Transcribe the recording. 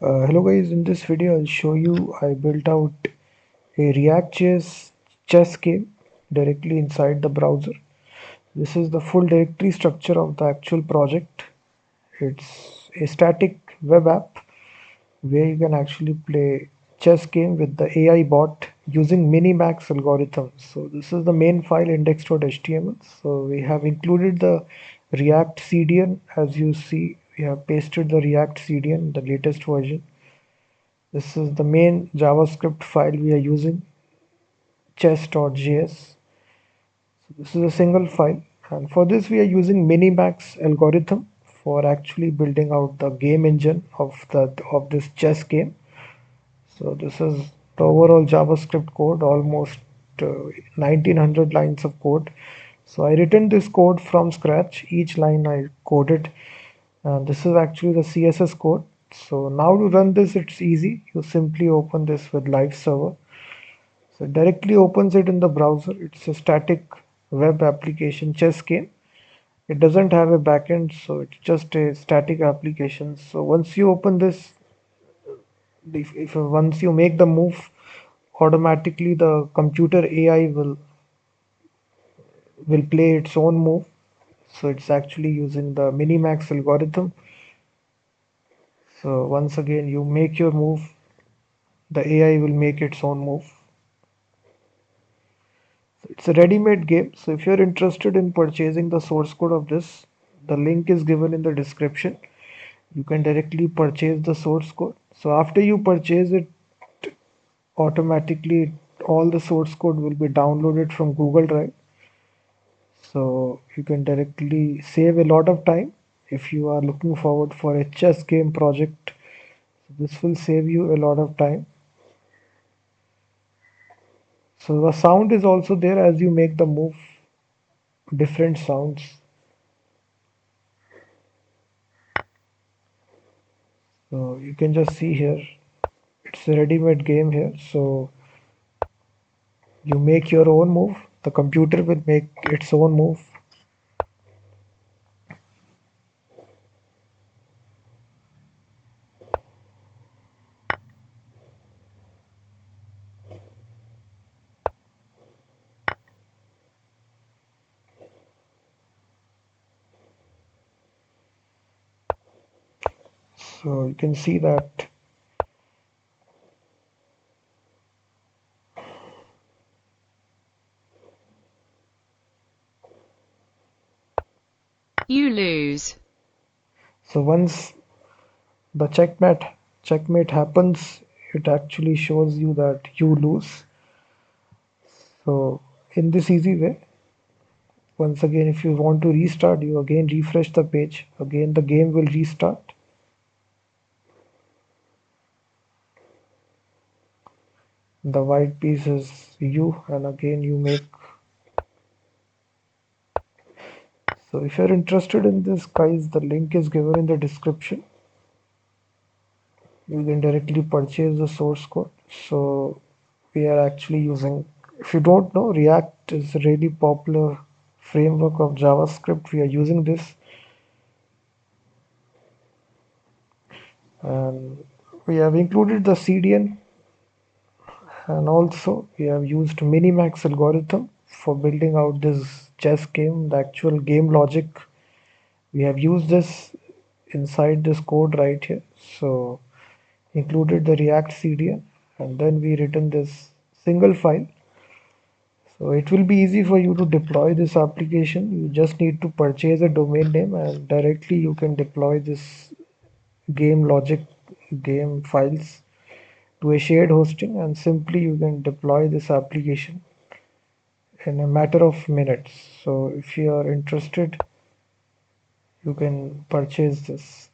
Hello guys, in this video I'll show you I built out a React.js chess game directly inside the browser. This is the full directory structure of the actual project. It's a static web app where you can actually play chess game with the AI bot using Minimax algorithm. So this is the main file index.html. So we have included the React CDN. As you see, we have pasted the React CDN, the latest version. This is the main JavaScript file we are using, chess.js. So this is a single file, and for this we are using Minimax algorithm for actually building out the game engine of this chess game. So this is the overall JavaScript code, almost 1900 lines of code. So I written this code from scratch. Each line I coded, and this is actually the CSS code. So now to run this, it's easy. You simply open this with live server. So it directly opens it in the browser. It's a static web application chess game. It doesn't have a backend, so it's just a static application. So once you open this, if once you make the move, automatically the computer AI will play its own move. So it's actually using the Minimax algorithm. So once again you make your move, the AI will make its own move. It's a ready-made game, so if you're interested in purchasing the source code of this, the link is given in the description. You can directly purchase the source code. So after you purchase it, automatically all the source code will be downloaded from Google Drive. So you can directly save a lot of time if you are looking forward for a chess game project. This will save you a lot of time. So the sound is also there as you make the move, different sounds. So you can just see here, it's a ready-made game here. So you make your own move, the computer will make its own move. So you can see that. You lose. So once the checkmate happens, it actually shows you that you lose. So in this easy way, once again, if you want to restart, you again refresh the page. Again, the game will restart. The white piece is you, and again you make. So if you're interested in this, guys, the link is given in the description. You can directly purchase the source code. So we are actually using, if you don't know, React is a really popular framework of JavaScript. We are using this, and we have included the CDN, and also we have used Minimax algorithm for building out this chess game, the actual game logic. We have used this inside this code right here. So included the React CDN, and then we written this single file. So it will be easy for you to deploy this application. You just need to purchase a domain name, and directly you can deploy this game logic, game files to a shared hosting, and simply you can deploy this application in a matter of minutes. So if you are interested, you can purchase this.